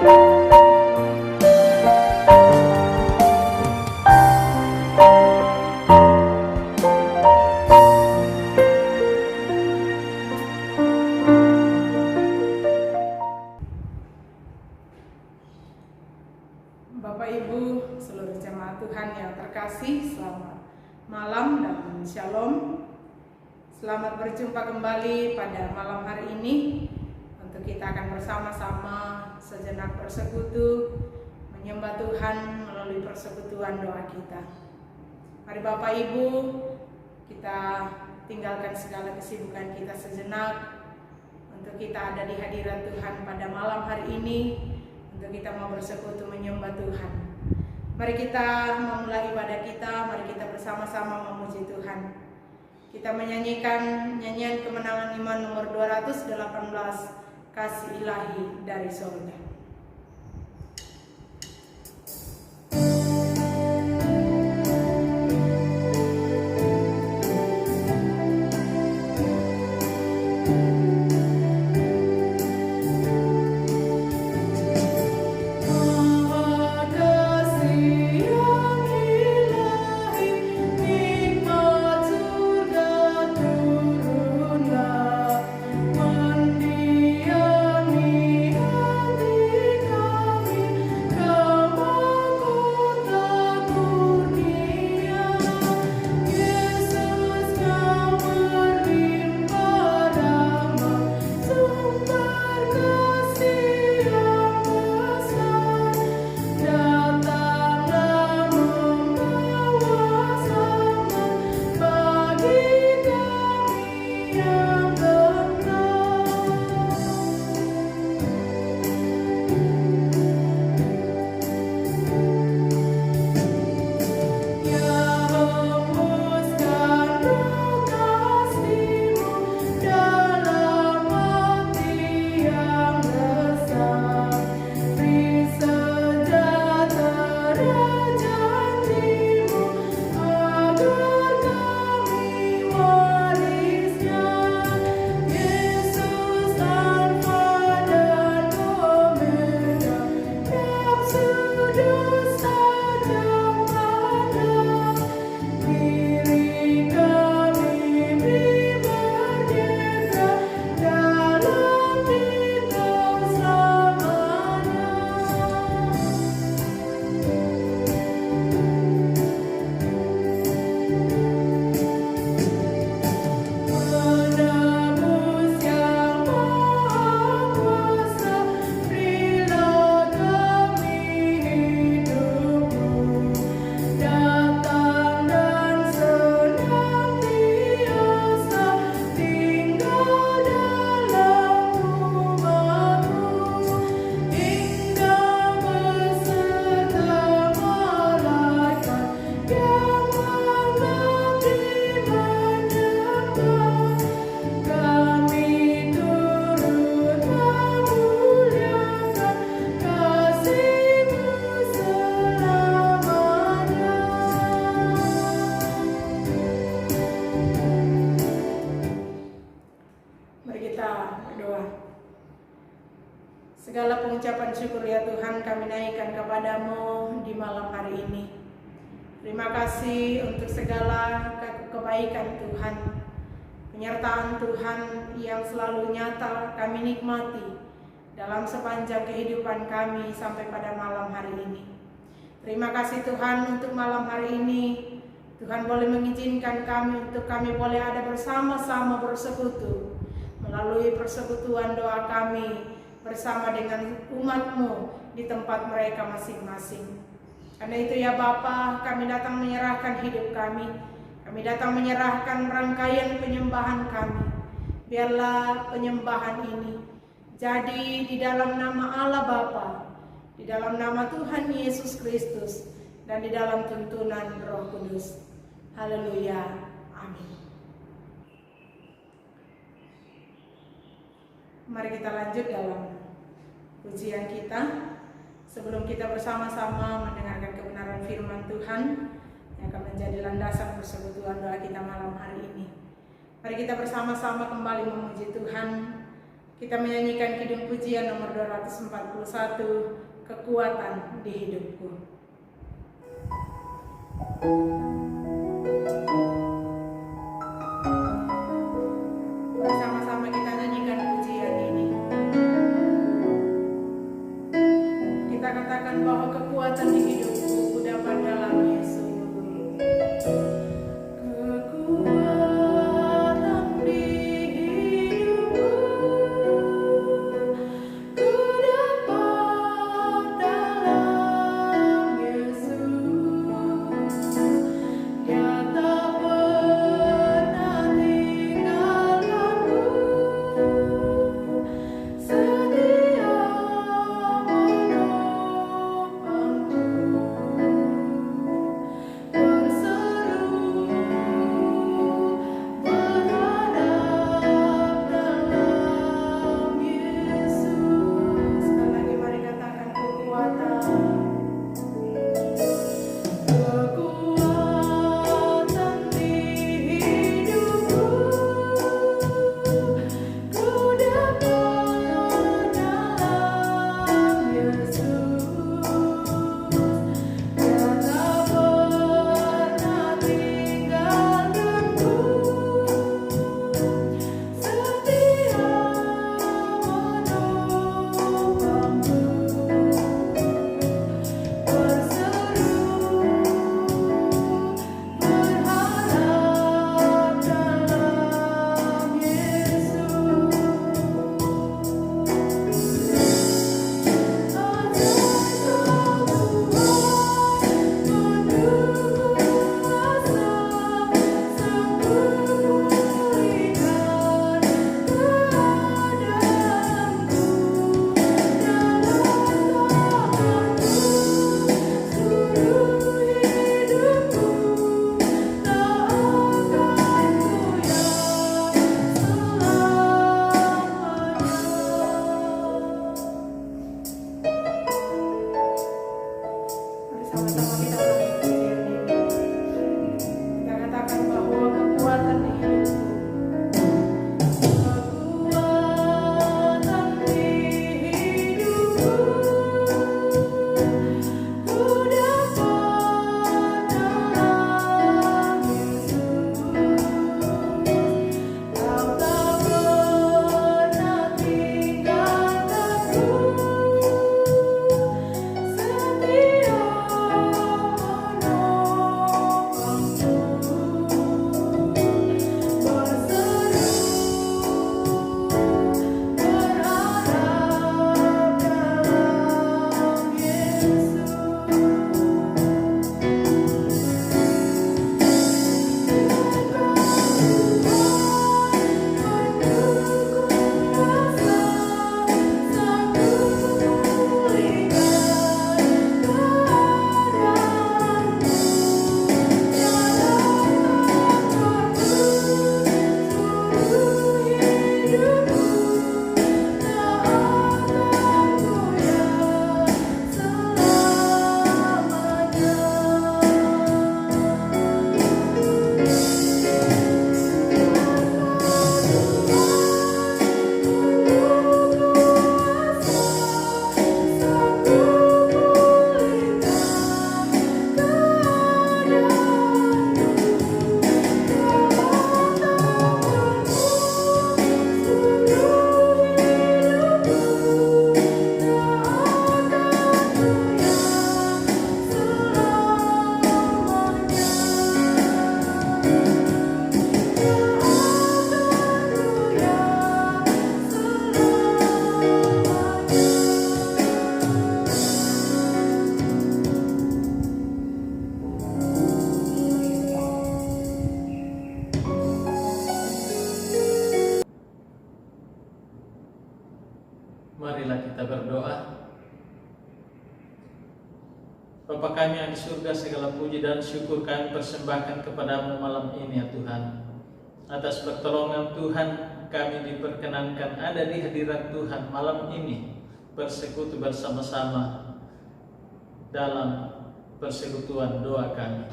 Bapak Ibu, seluruh jemaat Tuhan yang terkasih, selamat malam dan shalom. Selamat berjumpa kembali pada malam hari ini untuk kita akan bersama-sama sejenak bersekutu menyembah Tuhan melalui persekutuan doa kita. Mari Bapak Ibu, kita tinggalkan segala kesibukan kita sejenak untuk kita ada di hadirat Tuhan pada malam hari ini, untuk kita mau bersekutu menyembah Tuhan. Mari kita memulai ibadah kita, mari kita bersama-sama memuji Tuhan. Kita menyanyikan nyanyian kemenangan iman nomor 218, Kasih Ilahi dari Sorga. Segala pengucapan syukur ya Tuhan kami naikkan kepadamu di malam hari ini. Terima kasih untuk segala kebaikan Tuhan, penyertaan Tuhan yang selalu nyata kami nikmati dalam sepanjang kehidupan kami sampai pada malam hari ini. Terima kasih Tuhan untuk malam hari ini. Tuhan boleh mengizinkan kami untuk kami boleh ada bersama-sama bersekutu melalui persekutuan doa kami bersama dengan umat-Mu di tempat mereka masing-masing. Karena itu ya Bapa, kami datang menyerahkan hidup kami. Kami datang menyerahkan rangkaian penyembahan kami. Biarlah penyembahan ini jadi di dalam nama Allah Bapa, di dalam nama Tuhan Yesus Kristus, dan di dalam tuntunan Roh Kudus. Haleluya. Amin. Mari kita lanjut dalam pujian kita. Sebelum kita bersama-sama mendengarkan kebenaran firman Tuhan yang akan menjadi landasan persekutuan doa kita malam hari ini, mari kita bersama-sama kembali memuji Tuhan Kita menyanyikan kidung pujian nomor 241, Kekuatan di Hidupku. Bersama-sama kita nyanyikan pujian ini. Kita katakan bahwa kekuatan di hidupku dapat dalam Yesus. Marilah kita berdoa. Bapa kami yang di surga, segala puji dan syukur kami persembahkan kepadamu malam ini ya Tuhan. Atas pertolongan Tuhan kami diperkenankan ada di hadirat Tuhan malam ini, bersekutu bersama-sama dalam persekutuan doa kami.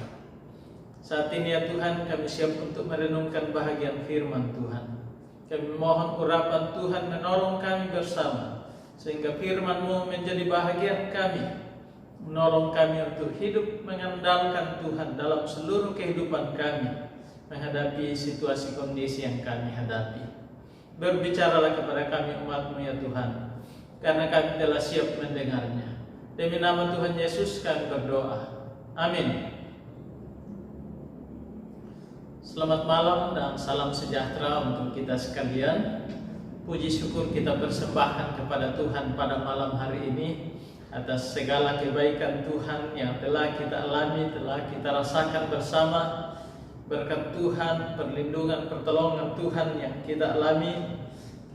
Saat ini ya Tuhan, kami siap untuk merenungkan bahagian firman Tuhan. Kami mohon urapan Tuhan menolong kami bersama, sehingga firman-Mu menjadi bahagian kami, menolong kami untuk hidup mengandalkan Tuhan dalam seluruh kehidupan kami, menghadapi situasi kondisi yang kami hadapi. Berbicaralah kepada kami umat-Mu ya Tuhan, karena kami telah siap mendengarnya. Demi nama Tuhan Yesus kami berdoa. Amin. Selamat malam dan salam sejahtera untuk kita sekalian. Puji syukur kita persembahkan kepada Tuhan pada malam hari ini atas segala kebaikan Tuhan yang telah kita alami, telah kita rasakan bersama. Berkat Tuhan, perlindungan, pertolongan Tuhan yang kita alami,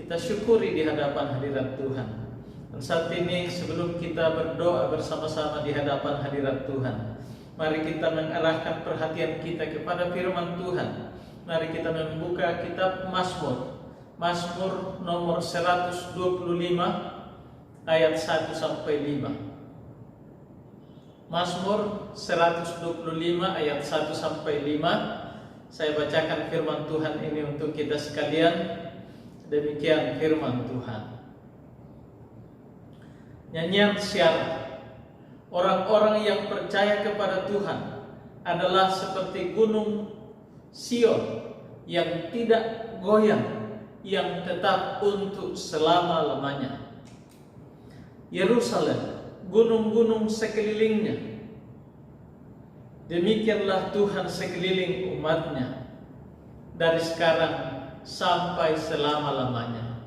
kita syukuri di hadapan hadirat Tuhan. Dan saat ini sebelum kita berdoa bersama-sama di hadapan hadirat Tuhan, mari kita mengarahkan perhatian kita kepada firman Tuhan. Mari kita membuka kitab Mazmur. Mazmur nomor 125 ayat 1 sampai 5. Mazmur 125 ayat 1 sampai 5. Saya bacakan firman Tuhan ini untuk kita sekalian. Demikian firman Tuhan. Nyanyian syarat. Orang-orang yang percaya kepada Tuhan adalah seperti gunung Sion yang tidak goyang, yang tetap untuk selama-lamanya. Yerusalem, gunung-gunung sekelilingnya. Demikianlah Tuhan sekeliling umat-Nya, dari sekarang sampai selama-lamanya.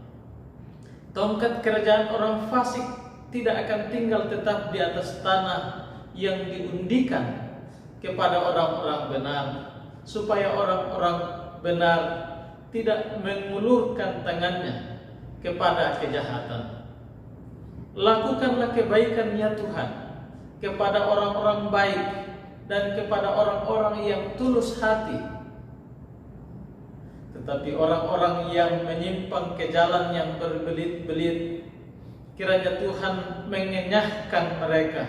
Tongkat kerajaan orang fasik tidak akan tinggal tetap di atas tanah yang diundikan kepada orang-orang benar, supaya orang-orang benar tidak mengulurkan tangannya kepada kejahatan. Lakukanlah kebaikan ya Tuhan kepada orang-orang baik dan kepada orang-orang yang tulus hati. Tetapi orang-orang yang menyimpang ke jalan yang berbelit-belit, kiranya Tuhan mengenyahkan mereka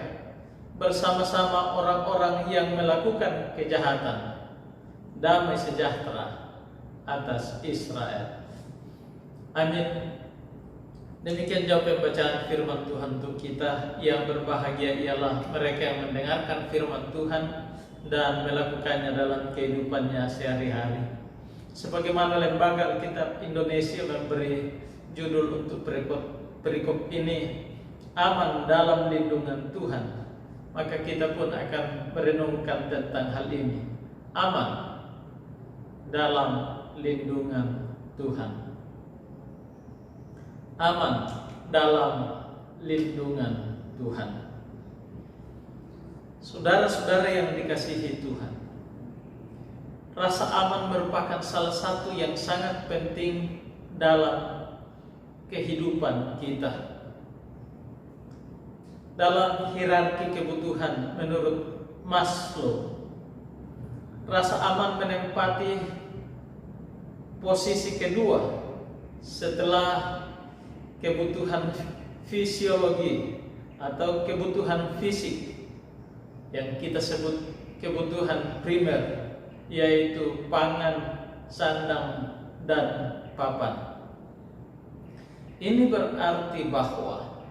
bersama-sama orang-orang yang melakukan kejahatan. Damai sejahtera atas Israel. Amin. Demikian jawab pembacaan firman Tuhan untuk kita. Yang berbahagia ialah mereka yang mendengarkan firman Tuhan dan melakukannya dalam kehidupannya sehari-hari. Sebagaimana Lembaga Alkitab Indonesia memberi judul untuk perikop ini, aman dalam lindungan Tuhan, maka kita pun akan merenungkan tentang hal ini. Aman dalam lindungan Tuhan. Aman dalam lindungan Tuhan. Saudara-saudara yang dikasihi Tuhan, rasa aman merupakan salah satu yang sangat penting dalam kehidupan kita. Dalam hierarki kebutuhan menurut Maslow, rasa aman menempati posisi kedua setelah kebutuhan fisiologi atau kebutuhan fisik yang kita sebut kebutuhan primer, yaitu pangan, sandang, dan papan. Ini berarti bahwa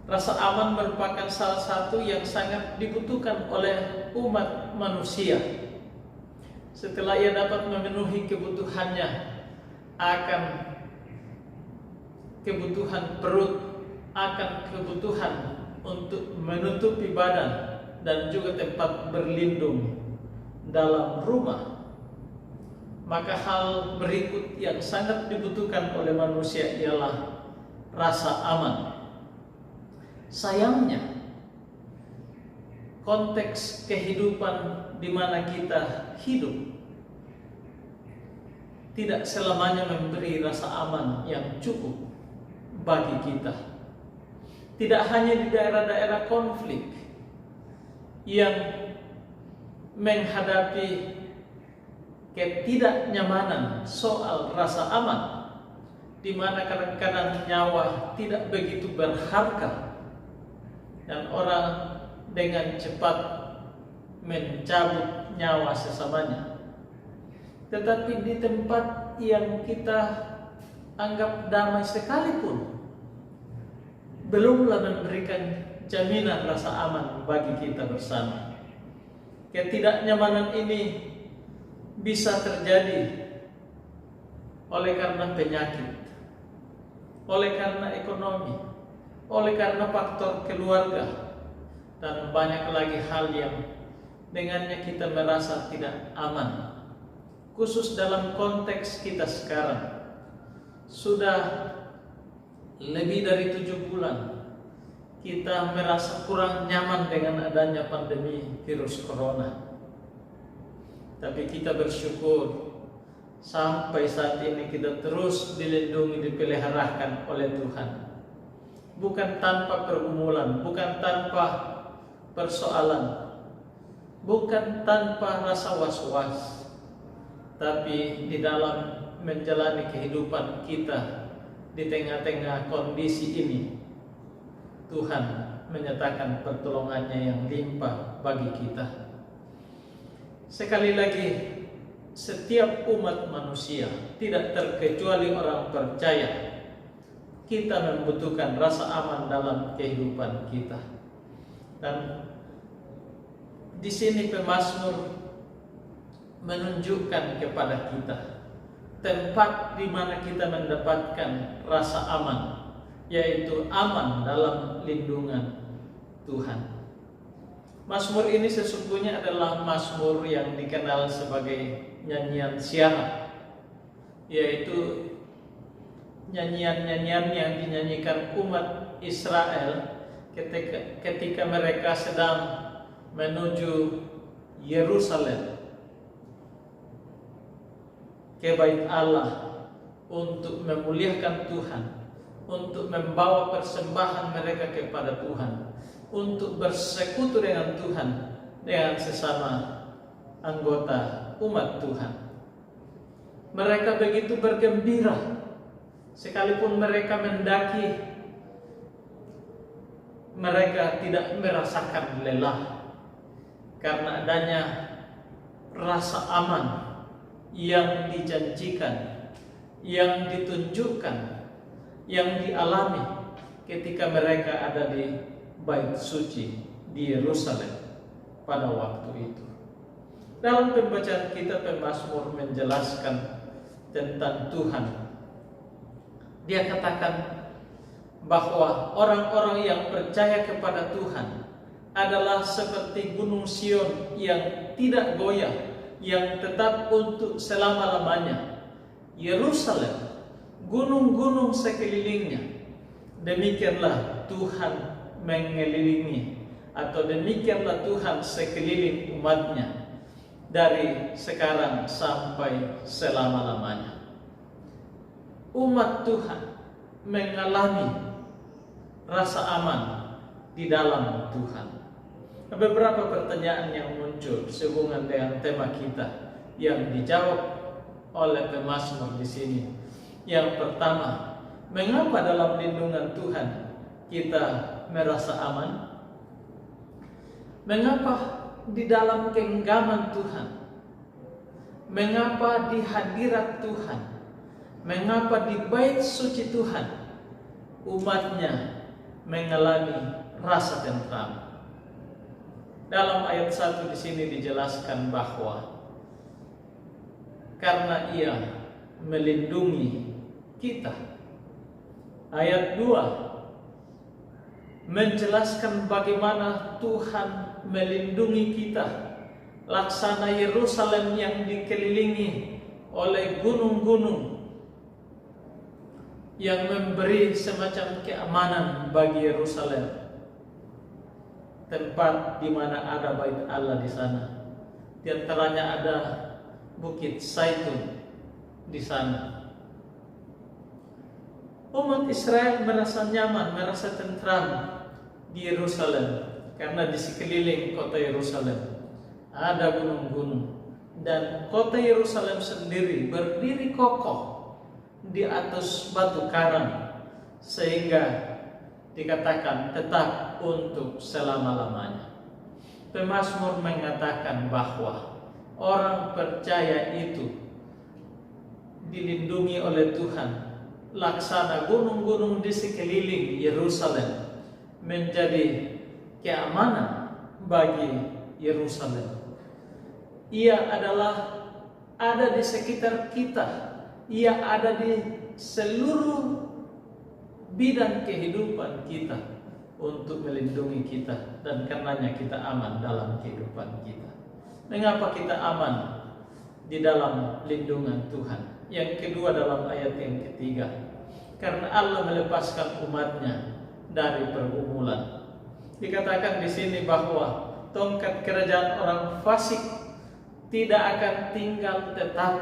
rasa aman merupakan salah satu yang sangat dibutuhkan oleh umat manusia. Setelah ia dapat memenuhi kebutuhannya akan kebutuhan perut, akan kebutuhan untuk menutupi badan dan juga tempat berlindung dalam rumah, maka hal berikut yang sangat dibutuhkan oleh manusia ialah rasa aman. Sayangnya, konteks kehidupan di mana kita hidup tidak selamanya memberi rasa aman yang cukup bagi kita. Tidak hanya di daerah-daerah konflik yang menghadapi ketidaknyamanan soal rasa aman, di mana kadang-kadang nyawa tidak begitu berharga dan orang dengan cepat mencabut nyawa sesamanya. Tetapi di tempat yang kita anggap damai sekalipun, belumlah memberikan jaminan rasa aman bagi kita bersama. Ketidaknyamanan ini bisa terjadi oleh karena penyakit, oleh karena ekonomi, oleh karena faktor keluarga, dan banyak lagi hal yang dengannya kita merasa tidak aman. Khusus dalam konteks kita sekarang, sudah lebih dari 7 bulan kita merasa kurang nyaman dengan adanya pandemi virus corona. Tapi kita bersyukur sampai saat ini kita terus dilindungi, dipeliharakan oleh Tuhan. Bukan tanpa pergumulan, bukan tanpa persoalan, bukan tanpa rasa was-was, tapi di dalam menjalani kehidupan kita di tengah-tengah kondisi ini, Tuhan menyatakan pertolongannya yang limpah bagi kita. Sekali lagi, setiap umat manusia, tidak terkecuali orang percaya, kita membutuhkan rasa aman dalam kehidupan kita. Dan di sini pemazmur menunjukkan kepada kita tempat di mana kita mendapatkan rasa aman, yaitu aman dalam lindungan Tuhan. Mazmur ini sesungguhnya adalah mazmur yang dikenal sebagai nyanyian syarat, yaitu nyanyian-nyanyian yang dinyanyikan umat Israel ketika mereka sedang menuju Yerusalem, ke Bait Allah, untuk memuliakan Tuhan, untuk membawa persembahan mereka kepada Tuhan, untuk bersekutu dengan Tuhan, dengan sesama anggota umat Tuhan. Mereka begitu bergembira, sekalipun mereka mendaki, mereka tidak merasakan lelah, karena adanya rasa aman yang dijanjikan, yang ditunjukkan, yang dialami ketika mereka ada di Bait Suci di Yerusalem pada waktu itu. Dalam pembacaan kita, pemazmur menjelaskan tentang Tuhan. Dia katakan bahwa orang-orang yang percaya kepada Tuhan adalah seperti gunung Sion yang tidak goyah, yang tetap untuk selama-lamanya. Yerusalem, gunung-gunung sekelilingnya, demikianlah Tuhan mengelilingi, atau demikianlah Tuhan sekeliling umatnya dari sekarang sampai selama-lamanya. Umat Tuhan mengalami rasa aman di dalam Tuhan. Beberapa pertanyaan yang muncul sehubungan dengan tema kita yang dijawab oleh pemazmur di sini. Yang pertama, mengapa dalam lindungan Tuhan kita merasa aman? Mengapa di dalam genggaman Tuhan? Mengapa di hadirat Tuhan? Mengapa di bait suci Tuhan umatnya mengalami rasa tentram? Dalam ayat 1 di sini dijelaskan bahwa karena Ia melindungi kita. Ayat 2 menjelaskan bagaimana Tuhan melindungi kita, laksana Yerusalem yang dikelilingi oleh gunung-gunung yang memberi semacam keamanan bagi Yerusalem, tempat di mana ada Bait Allah di sana. Di antaranya ada Bukit Zaitun di sana. Umat Israel merasa nyaman, merasa tentram di Yerusalem karena di sekeliling kota Yerusalem ada gunung-gunung, dan kota Yerusalem sendiri berdiri kokoh di atas batu karang, sehingga dikatakan tetap untuk selama-lamanya. Pemazmur mengatakan bahwa orang percaya itu dilindungi oleh Tuhan laksana gunung-gunung di sekeliling Yerusalem menjadi keamanan bagi Yerusalem. Ia adalah ada di sekitar kita. Ia ada di seluruh bidang kehidupan kita untuk melindungi kita, dan karenanya kita aman dalam kehidupan kita. Mengapa kita aman di dalam lindungan Tuhan? Yang kedua, dalam ayat yang ketiga, karena Allah melepaskan umatnya dari pergumulan. Dikatakan di sini bahwa tongkat kerajaan orang fasik tidak akan tinggal tetap.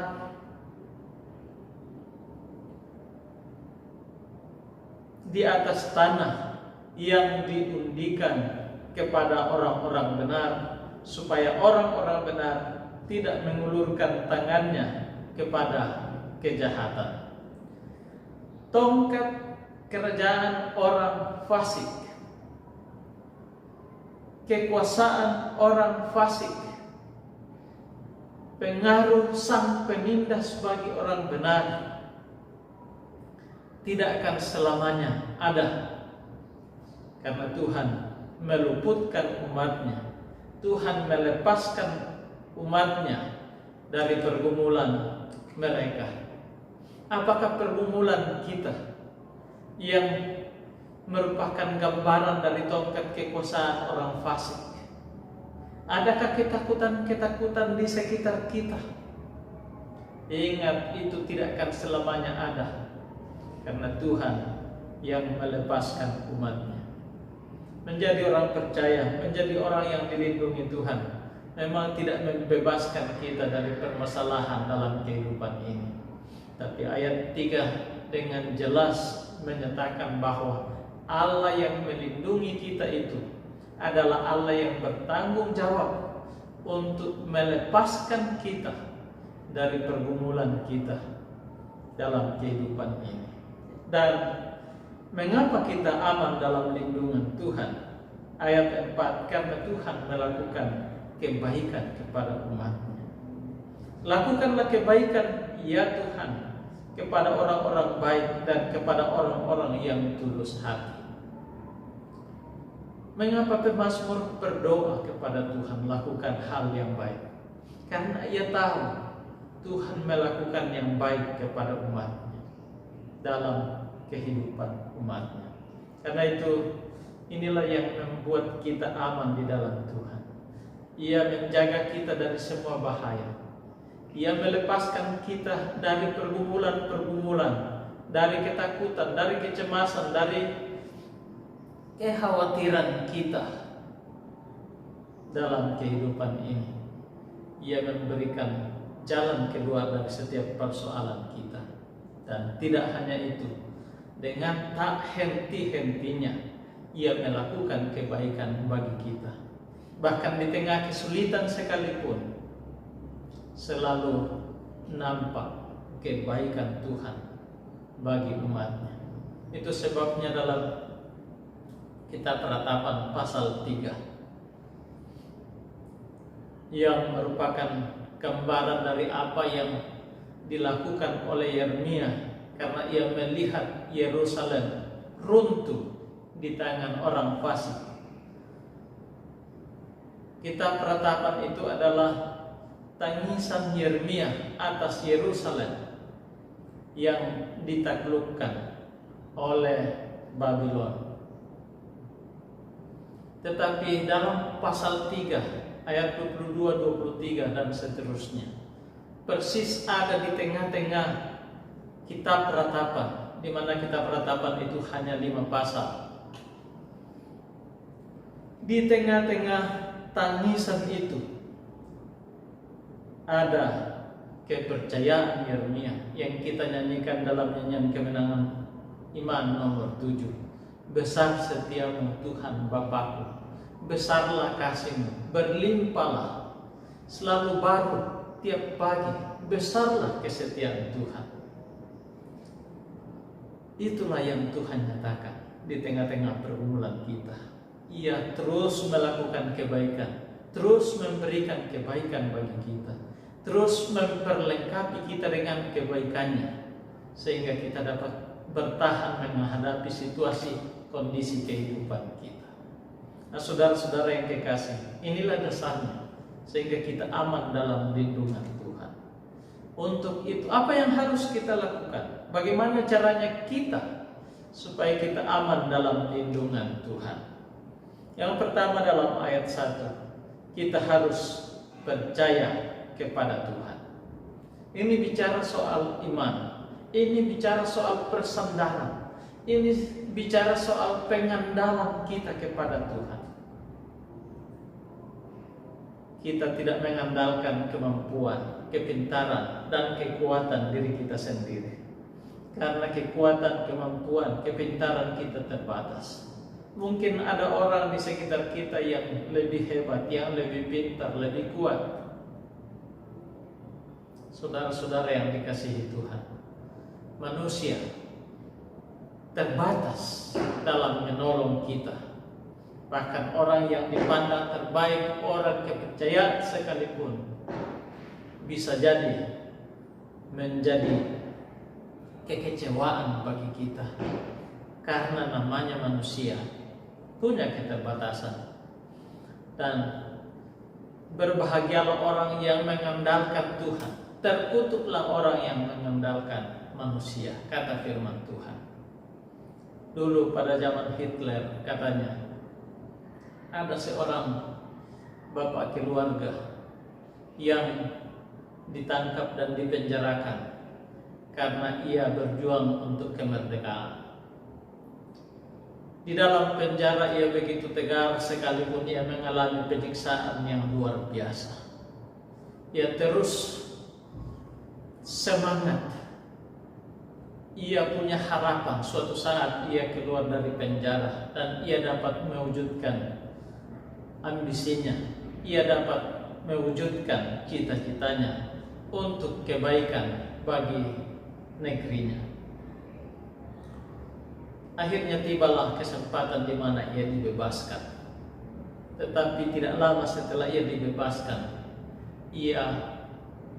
Di atas tanah yang diundikan kepada orang-orang benar, supaya orang-orang benar tidak mengulurkan tangannya kepada kejahatan. Tongkat kerajaan orang fasik, kekuasaan orang fasik, pengaruh sang penindas bagi orang benar tidak akan selamanya ada, karena Tuhan meluputkan umatnya. Tuhan melepaskan umatnya dari pergumulan mereka. Apakah pergumulan kita yang merupakan gambaran dari tongkat kekuasaan orang fasik? Adakah ketakutan-ketakutan di sekitar kita? Ingat, itu tidak akan selamanya ada, karena Tuhan yang melepaskan umatnya. Menjadi orang percaya, menjadi orang yang dilindungi Tuhan, memang tidak membebaskan kita dari permasalahan dalam kehidupan ini. Tapi ayat 3 dengan jelas menyatakan bahwa Allah yang melindungi kita itu adalah Allah yang bertanggung jawab untuk melepaskan kita dari pergumulan kita dalam kehidupan ini. Dan mengapa kita aman dalam lindungan Tuhan? Ayat 4, karena Tuhan melakukan kebaikan kepada umatnya. Lakukanlah kebaikan ya Tuhan kepada orang-orang baik dan kepada orang-orang yang tulus hati. Mengapa pemazmur berdoa kepada Tuhan lakukan hal yang baik? Karena ia tahu Tuhan melakukan yang baik kepada umatnya dalam kehidupan umatnya. Karena itu, inilah yang membuat kita aman di dalam Tuhan. Ia menjaga kita dari semua bahaya. Ia melepaskan kita dari pergumulan-pergumulan, dari ketakutan, dari kecemasan, dari kekhawatiran kita dalam kehidupan ini. Ia memberikan jalan keluar dari setiap persoalan kita. Dan tidak hanya itu, dengan tak henti-hentinya ia melakukan kebaikan bagi kita. Bahkan di tengah kesulitan sekalipun, selalu nampak kebaikan Tuhan bagi umatnya. Itu sebabnya dalam kitab Ratapan pasal 3, yang merupakan gambaran dari apa yang dilakukan oleh Yeremia karena ia melihat Yerusalem runtuh di tangan orang fasik. Kitab Ratapan itu adalah tangisan Yeremia atas Yerusalem yang ditaklukkan oleh Babylon. Tetapi dalam pasal 3 ayat 22-23 dan seterusnya, persis ada di tengah-tengah kitab Ratapan, di mana kitab Ratapan itu hanya 5 pasal. Di tengah-tengah tangisan itu ada kepercayaan Yeremia yang kita nyanyikan dalam nyanyian kemenangan iman nomor 7. Besar setiamu Tuhan Bapakku, besarlah kasih-Mu, berlimpahlah, selalu baru tiap pagi, besarlah kesetiaan Tuhan. Itulah yang Tuhan nyatakan di tengah-tengah pergumulan kita. Ia terus melakukan kebaikan, terus memberikan kebaikan bagi kita, terus memperlengkapi kita dengan kebaikannya, sehingga kita dapat bertahan menghadapi situasi kondisi kehidupan kita. Nah, saudara-saudara yang kekasih, inilah dasarnya sehingga kita aman dalam lindungan Tuhan. Untuk itu, apa yang harus kita lakukan? Bagaimana caranya kita supaya kita aman dalam lindungan Tuhan? Yang pertama dalam ayat 1, kita harus percaya kepada Tuhan. Ini bicara soal iman. Ini bicara soal persandaran. Ini bicara soal pengandalan kita kepada Tuhan. Kita tidak mengandalkan kemampuan, kepintaran, dan kekuatan diri kita sendiri. Karena kekuatan, kemampuan, kepintaran kita terbatas. Mungkin ada orang di sekitar kita yang lebih hebat, yang lebih pintar, lebih kuat. Saudara-saudara yang dikasihi Tuhan, manusia terbatas dalam menolong kita. Bahkan orang yang dipandang terbaik, orang kepercayaan sekalipun, bisa jadi menjadi kekecewaan bagi kita. Karena namanya manusia punya keterbatasan. Dan berbahagialah orang yang mengandalkan Tuhan, terkutuklah orang yang mengandalkan manusia, kata firman Tuhan. Dulu pada zaman Hitler katanya, ada seorang bapak keluarga yang ditangkap dan dipenjarakan karena ia berjuang untuk kemerdekaan. Di dalam penjara ia begitu tegar sekalipun ia mengalami penyiksaan yang luar biasa. Ia terus semangat. Ia punya harapan suatu saat ia keluar dari penjara dan ia dapat mewujudkan ambisinya. Ia dapat mewujudkan cita-citanya untuk kebaikan bagi negerinya. Akhirnya tibalah kesempatan di mana ia dibebaskan. Tetapi tidak lama setelah ia dibebaskan, ia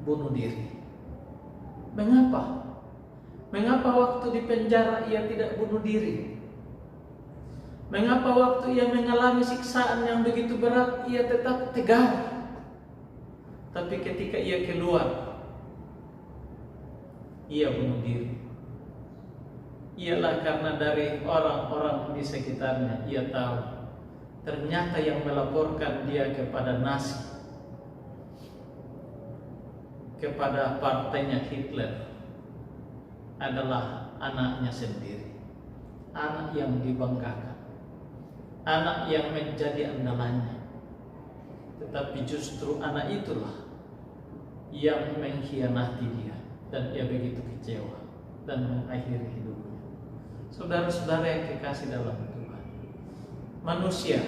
bunuh diri. Mengapa? Mengapa waktu di penjara ia tidak bunuh diri? Mengapa waktu ia mengalami siksaan yang begitu berat ia tetap tegar? Tapi ketika ia keluar, ia bunuh diri. Ialah karena dari orang-orang di sekitarnya ia tahu ternyata yang melaporkan dia kepada Nazi, kepada partainya Hitler, adalah anaknya sendiri. Anak yang dibanggakan, anak yang menjadi andalannya. Tetapi justru anak itulah yang mengkhianati dia, dan ia begitu kecewa dan mengakhiri hidupnya. Saudara-saudara yang kekasih dalam Tuhan, manusia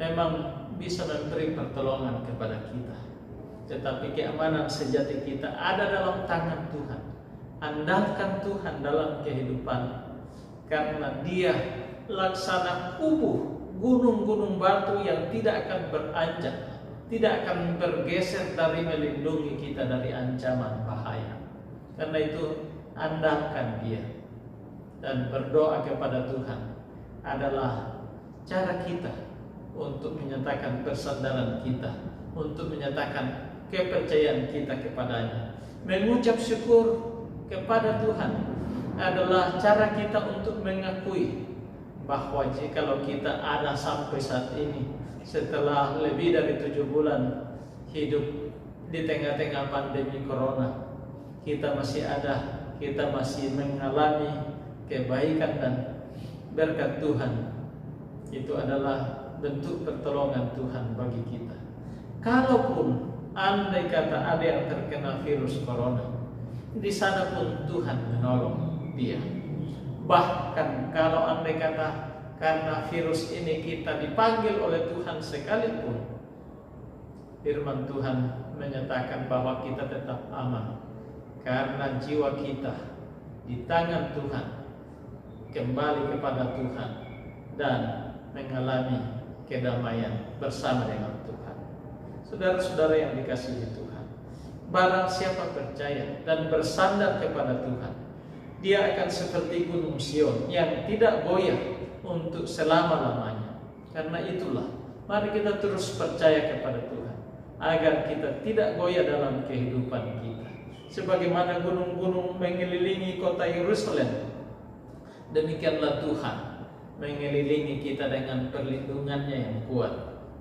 memang bisa memberi pertolongan kepada kita, tetapi keamanan sejati kita ada dalam tangan Tuhan. Andalkan Tuhan dalam kehidupan, karena Dia laksana kubu, gunung-gunung batu yang tidak akan beranjak, tidak akan bergeser dari melindungi kita dari ancaman bahaya. Karena itu andalkan Dia. Dan berdoa kepada Tuhan adalah cara kita untuk menyatakan persandaran kita, untuk menyatakan kepercayaan kita kepadanya. Mengucap syukur kepada Tuhan adalah cara kita untuk mengakui bahwa jikalau kita ada sampai saat ini, setelah lebih dari 7 bulan hidup di tengah-tengah pandemi corona, kita masih ada, kita masih mengalami kebaikan dan berkat Tuhan. Itu adalah bentuk pertolongan Tuhan bagi kita. Kalaupun andai kata ada yang terkena virus corona, di sana pun Tuhan menolong dia. Bahkan kalau andai kata karena virus ini kita dipanggil oleh Tuhan sekalipun, firman Tuhan menyatakan bahwa kita tetap aman, karena jiwa kita di tangan Tuhan, kembali kepada Tuhan dan mengalami kedamaian bersama dengan Tuhan. Saudara-saudara yang dikasihi Tuhan, barang siapa percaya dan bersandar kepada Tuhan, Dia akan seperti gunung Sion yang tidak goyah untuk selama-lamanya. Karena itulah, mari kita terus percaya kepada Tuhan, agar kita tidak goyah dalam kehidupan kita. Sebagaimana gunung-gunung mengelilingi kota Yerusalem, demikianlah Tuhan mengelilingi kita dengan perlindungannya yang kuat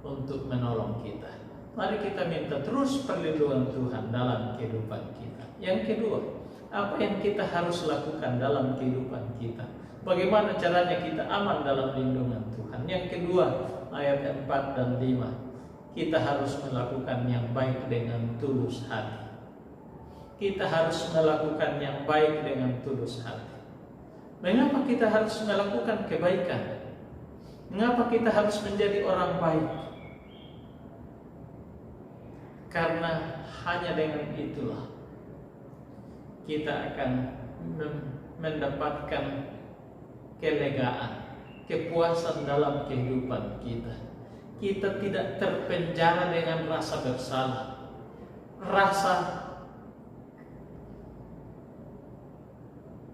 untuk menolong kita. Mari kita minta terus perlindungan Tuhan dalam kehidupan kita. Yang kedua, apa yang kita harus lakukan dalam kehidupan kita? Bagaimana caranya kita aman dalam lindungan Tuhan? Yang kedua, ayat 4 dan 5. Kita harus melakukan yang baik dengan tulus hati. Kita harus melakukan yang baik dengan tulus hati. Mengapa kita harus melakukan kebaikan? Mengapa kita harus menjadi orang baik? Karena hanya dengan itulah kita akan mendapatkan kelegaan, kepuasan dalam kehidupan kita. Kita tidak terpenjara dengan rasa bersalah, rasa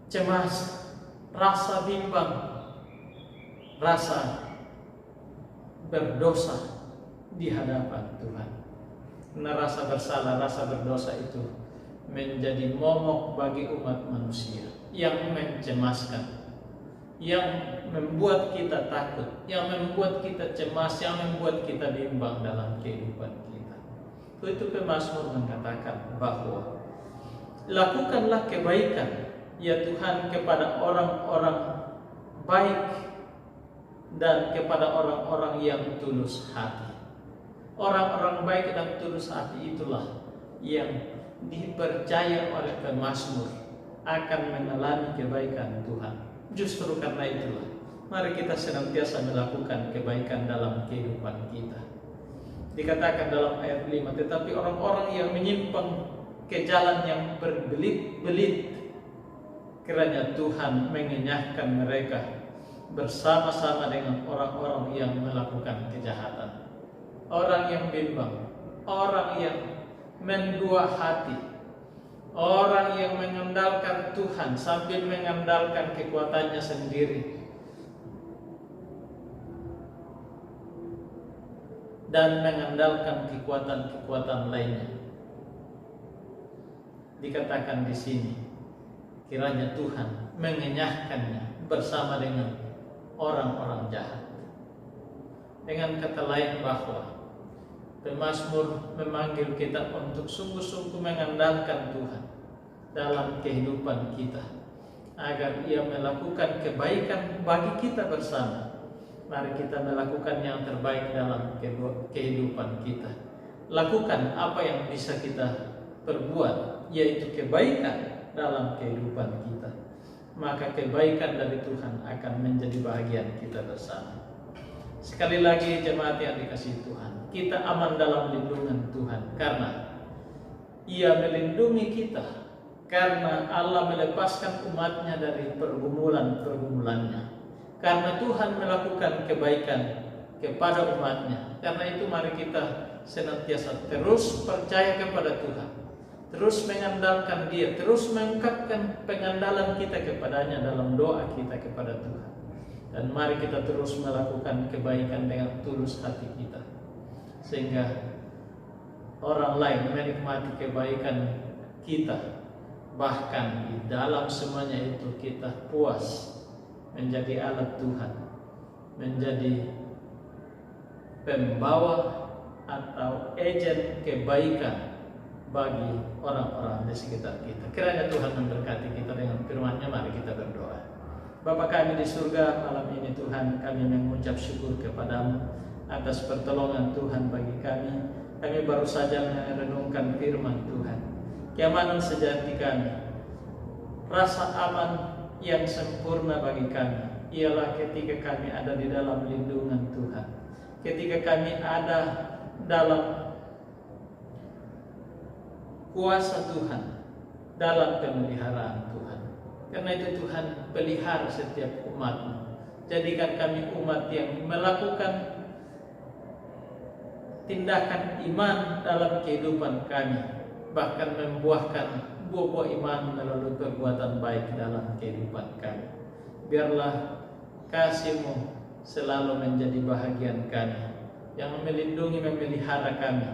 cemas, rasa bimbang, rasa berdosa di hadapan Tuhan. Karena rasa bersalah, rasa berdosa itu menjadi momok bagi umat manusia yang mencemaskan, yang membuat kita takut, yang membuat kita cemas, yang membuat kita bimbang dalam kehidupan kita. Itu pemazmur mengatakan bahwa lakukanlah kebaikan ya Tuhan kepada orang-orang baik dan kepada orang-orang yang tulus hati. Orang-orang baik dan tulus hati itulah yang dipercaya oleh pemazmur akan mengalami kebaikan Tuhan. Justru karena itulah, mari kita senantiasa melakukan kebaikan dalam kehidupan kita. Dikatakan dalam ayat 5, tetapi orang-orang yang menyimpang ke jalan yang berbelit-belit, kiranya Tuhan mengenyahkan mereka bersama-sama dengan orang-orang yang melakukan kejahatan. Orang yang bimbang, orang yang mendua hati, orang yang mengandalkan Tuhan sambil mengandalkan kekuatannya sendiri, dan mengandalkan kekuatan-kekuatan lainnya. Dikatakan di sini, kiranya Tuhan mengenyahkannya bersama dengan orang-orang jahat. Dengan kata lain bahwa pemazmur memanggil kita untuk sungguh-sungguh mengandalkan Tuhan dalam kehidupan kita, agar Ia melakukan kebaikan bagi kita bersama. Mari kita melakukan yang terbaik dalam kehidupan kita. Lakukan apa yang bisa kita perbuat, yaitu kebaikan dalam kehidupan kita. Maka kebaikan dari Tuhan akan menjadi bahagian kita bersama. Sekali lagi jemaat yang dikasihi Tuhan, kita aman dalam lindungan Tuhan karena Ia melindungi kita, karena Allah melepaskan umatnya dari pergumulan-pergumulannya, karena Tuhan melakukan kebaikan kepada umatnya. Karena itu mari kita senantiasa terus percaya kepada Tuhan, terus mengandalkan Dia, terus mengungkapkan pengandalan kita kepadanya dalam doa kita kepada Tuhan. Dan mari kita terus melakukan kebaikan dengan tulus hati kita, sehingga orang lain menikmati kebaikan kita. Bahkan di dalam semuanya itu kita puas menjadi alat Tuhan, menjadi pembawa atau agen kebaikan bagi orang-orang di sekitar kita. Kiranya Tuhan memberkati kita dengan firman-Nya. Mari kita berdoa. Bapa kami di surga, malam ini Tuhan kami mengucap syukur kepadamu atas pertolongan Tuhan bagi kami. Kami baru saja merenungkan firman Tuhan. Keamanan sejati kami, rasa aman yang sempurna bagi kami ialah ketika kami ada di dalam lindungan Tuhan, ketika kami ada dalam kuasa Tuhan, dalam pemeliharaan Tuhan. Karena itu Tuhan pelihara setiap umat-Mu. Jadikan kami umat yang melakukan tindakan iman dalam kehidupan kami, bahkan membuahkan buah-buah iman melalui perbuatan baik dalam kehidupan kami. Biarlah kasih-Mu selalu menjadi bahagian kami, yang melindungi, memelihara kami,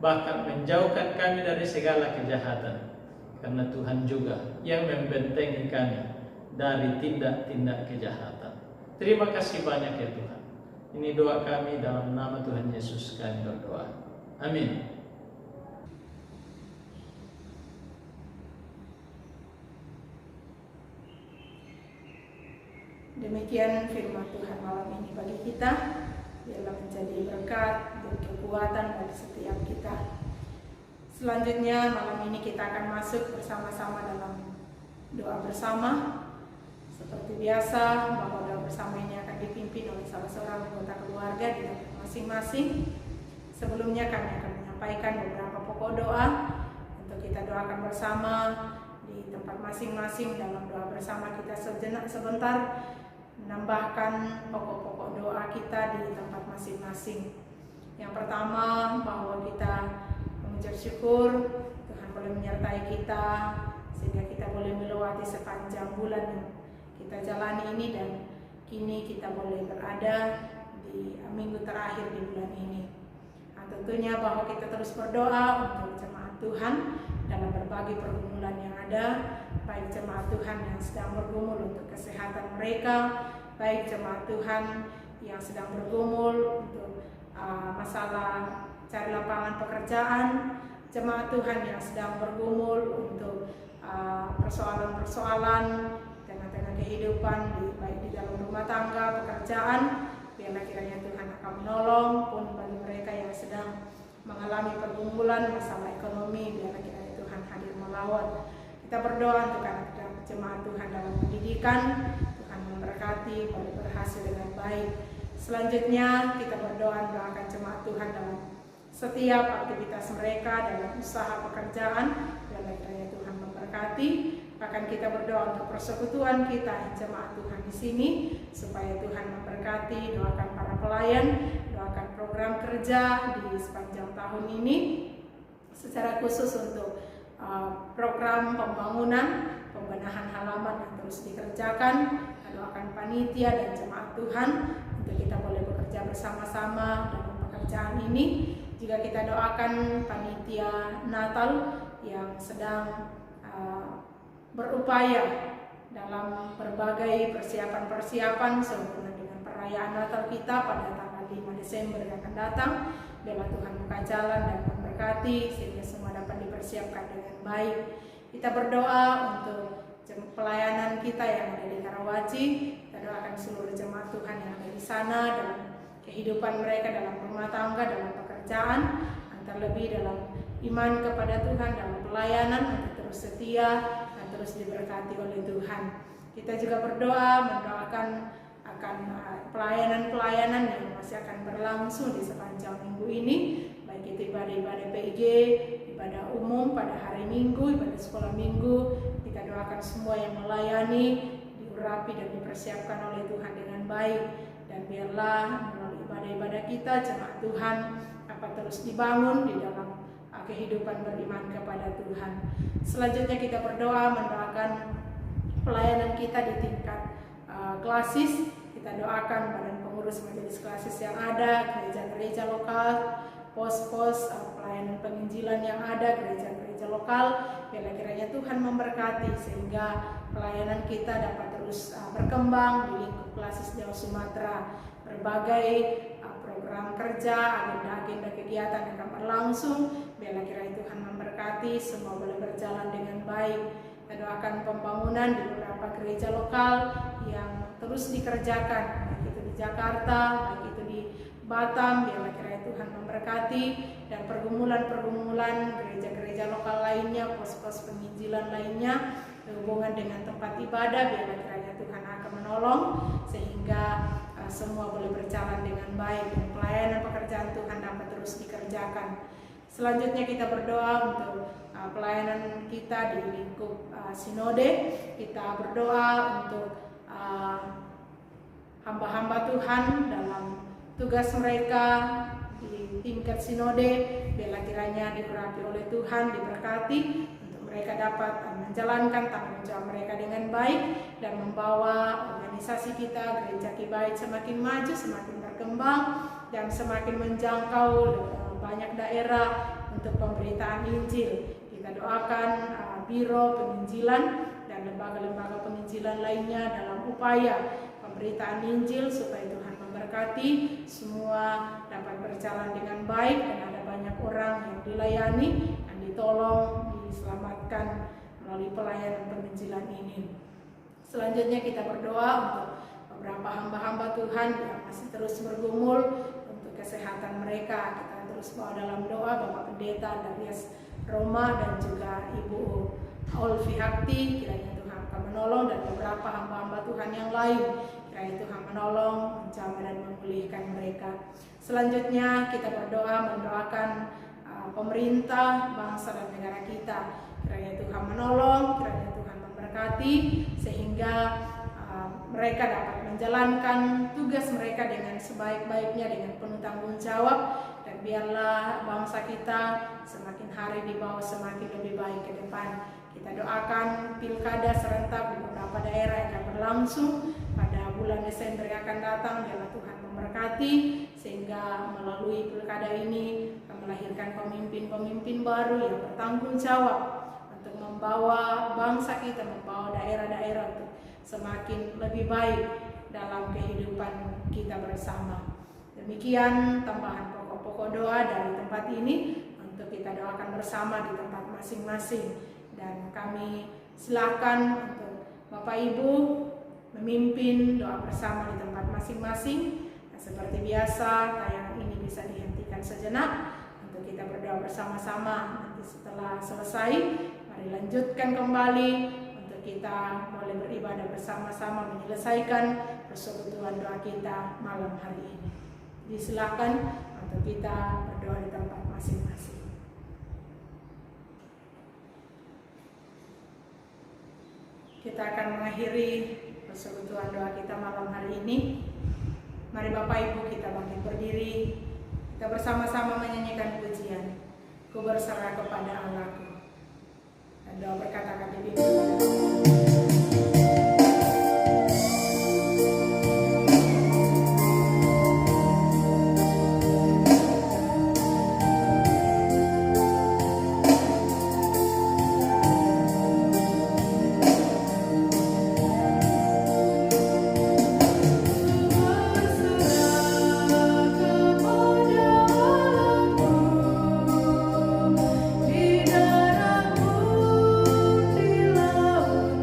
bahkan menjauhkan kami dari segala kejahatan. Karena Tuhan juga yang membentengi kami dari tindak-tindak kejahatan. Terima kasih banyak ya Tuhan. Ini doa kami dalam nama Tuhan Yesus kami berdoa. Amin. Demikian firman Tuhan malam ini bagi kita, biarlah menjadi berkat dan kekuatan bagi setiap kita. Selanjutnya malam ini kita akan masuk bersama-sama dalam doa bersama. Seperti biasa, bahwa doa bersama ini akan dipimpin oleh salah seorang anggota keluarga di tempat masing-masing. Sebelumnya kami akan menyampaikan beberapa pokok doa untuk kita doakan bersama di tempat masing-masing. Dalam doa bersama kita sejenak sebentar menambahkan pokok-pokok doa kita di tempat masing-masing. Yang pertama, bahwa kita mengucap syukur Tuhan boleh menyertai kita sehingga kita boleh melewati sepanjang bulan yang kita jalani ini, dan kini kita boleh berada di minggu terakhir di bulan ini. Nah, tentunya bahwa kita terus berdoa untuk jemaat Tuhan dalam berbagai pergumulan yang ada, baik jemaat Tuhan yang sedang bergumul untuk kesehatan mereka, baik jemaat Tuhan yang sedang bergumul untuk masalah cari lapangan pekerjaan, jemaat Tuhan yang sedang bergumul untuk persoalan-persoalan tengah-tengah kehidupan, baik di dalam rumah tangga, pekerjaan. Biarlah kiranya Tuhan akan menolong, pun bagi mereka yang sedang mengalami pergumulan masalah ekonomi, biarlah kiranya Tuhan hadir melawat. Kita berdoa untuk anak-anak jemaat Tuhan dalam pendidikan, Tuhan memberkati, boleh berhasil dengan baik. Selanjutnya kita berdoa doakan jemaat Tuhan dalam setiap aktivitas mereka, dalam usaha pekerjaan, biarlah kiranya Tuhan memberkati. Bahkan kita berdoa untuk persekutuan kita jemaat Tuhan di sini, supaya Tuhan memberkati. Doakan para pelayan, doakan program kerja di sepanjang tahun ini, secara khusus untuk program pembangunan, pembenahan halaman yang terus dikerjakan. Doakan panitia dan jemaat Tuhan untuk kita boleh bekerja bersama-sama dalam pekerjaan ini. Juga kita doakan panitia Natal yang sedang berupaya dalam berbagai persiapan-persiapan sehubungan dengan perayaan Natal kita pada tanggal 5 Desember yang akan datang. Biarlah Tuhan buka jalan dan memberkati sehingga semua dapat dipersiapkan dengan baik. Kita berdoa untuk pelayanan kita yang ada di Karawaci. Kita doakan seluruh jemaat Tuhan yang ada di sana dalam kehidupan mereka, dalam rumah tangga, dalam pekerjaan, terlebih dalam iman kepada Tuhan, dalam pelayanan, untuk terus setia dan terus diberkati oleh Tuhan. Kita juga berdoa mendoakan akan pelayanan-pelayanan yang masih akan berlangsung di sepanjang minggu ini, baik itu ibadah-ibadah PIG, ibadah umum pada hari Minggu, ibadah sekolah Minggu. Kita doakan semua yang melayani diurapi dan dipersiapkan oleh Tuhan dengan baik, dan biarlah melalui ibadah-ibadah kita jemaat Tuhan dapat terus dibangun di dalam kehidupan beriman kepada Tuhan. Selanjutnya kita berdoa mendoakan pelayanan kita di tingkat klasis. Kita doakan badan pengurus majelis klasis yang ada, gereja-gereja lokal, pos-pos pelayanan penginjilan yang ada, gereja-gereja lokal. Biarlah kiranya Tuhan memberkati sehingga pelayanan kita dapat terus berkembang di lingkup klasis Jawa Sumatera. Berbagai program kerja, agenda-agenda kegiatan akan berlangsung. Biarlah kiranya Tuhan memberkati, semua boleh berjalan dengan baik. Kita doakan pembangunan di beberapa gereja lokal yang terus dikerjakan, baik itu di Jakarta, baik itu di Batam. Biarlah kiranya Tuhan memberkati, dan pergumulan-pergumulan gereja-gereja lokal lainnya, pos-pos penginjilan lainnya, berhubungan dengan tempat ibadah, biarlah kiranya Tuhan akan menolong sehingga semua boleh berjalan dengan baik dan pelayanan pekerjaan Tuhan dapat terus dikerjakan. Selanjutnya kita berdoa untuk pelayanan kita di lingkup sinode. Kita berdoa untuk hamba-hamba Tuhan dalam tugas mereka di tingkat sinode. Biarlah kiranya diurapi oleh Tuhan, diberkati untuk mereka dapat menjalankan tanggung jawab mereka dengan baik dan membawa organisasi kita, Gereja Kibait semakin maju, semakin berkembang dan semakin menjangkau banyak daerah untuk pemberitaan Injil. Kita doakan Biro Penginjilan dan lembaga-lembaga penginjilan lainnya dalam upaya pemberitaan Injil supaya Tuhan memberkati semua dapat berjalan dengan baik dan ada banyak orang yang dilayani dan ditolong, diselamatkan melalui pelayanan penginjilan ini. Selanjutnya kita berdoa untuk beberapa hamba-hamba Tuhan yang masih terus bergumul untuk kesehatan mereka. Kita terus bawa dalam doa Bapak Pendeta Darius Roma dan juga Ibu Olvi Hakti, kiranya Tuhan akan menolong, dan beberapa hamba-hamba Tuhan yang lain, kiranya Tuhan menolong, menjamah dan memulihkan mereka. Selanjutnya kita berdoa mendoakan pemerintah, bangsa dan negara kita, kiranya Tuhan menolong, kiranya Tuhan memberkati sehingga mereka dapat menjalankan tugas mereka dengan sebaik-baiknya, dengan penuh tanggung jawab, dan biarlah bangsa kita semakin hari di bawah semakin lebih baik ke depan. Kita doakan pilkada serentak di beberapa daerah yang akan berlangsung pada bulan Desember yang akan datang. Biarlah Tuhan memberkati sehingga melalui pilkada ini akan melahirkan pemimpin-pemimpin baru yang bertanggung jawab untuk membawa bangsa kita, membawa daerah-daerah untuk semakin lebih baik dalam kehidupan kita bersama. Demikian tambahan pokok-pokok doa dari tempat ini untuk kita doakan bersama di tempat masing-masing. Dan kami silakan untuk Bapak Ibu memimpin doa bersama di tempat masing-masing. Nah, seperti biasa tayangan ini bisa dihentikan sejenak untuk kita berdoa bersama-sama. Nanti setelah selesai mari lanjutkan kembali untuk kita mulai beribadah bersama-sama menyelesaikan persekutuan doa kita malam hari ini. Disilakan untuk kita berdoa di tempat masing-masing. Kita akan mengakhiri persekutuan doa kita malam hari ini. Mari Bapak Ibu kita bangkit berdiri. Kita bersama-sama menyanyikan pujian Ku berserah kepada Allahku. Dan doa berkata akan dipimpin. Di darahmu di laut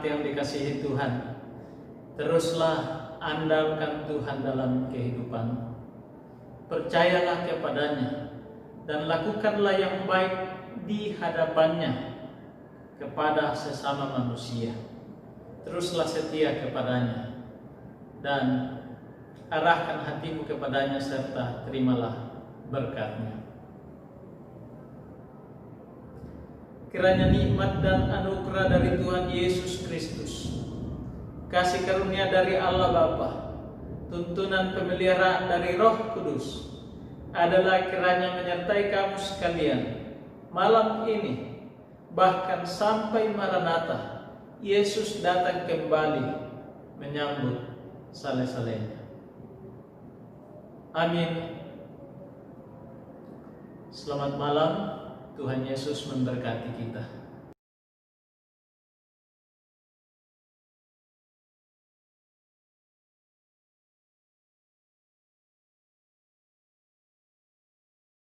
jemaat yang dikasihi Tuhan, teruslah andalkan Tuhan dalam kehidupan. Percayalah kepadanya dan lakukanlah yang baik di hadapannya kepada sesama manusia. Teruslah setia kepadanya dan arahkan hatimu kepadanya serta terimalah berkat-Nya. Kiranya nikmat dan anugerah dari Tuhan Yesus Kristus, kasih karunia dari Allah Bapa, tuntunan pemeliharaan dari Roh Kudus adalah kiranya menyertai kamu sekalian malam ini, bahkan sampai Maranatha, Yesus datang kembali menyambut saleh-salehnya. Amin. Selamat malam. Tuhan Yesus memberkati kita.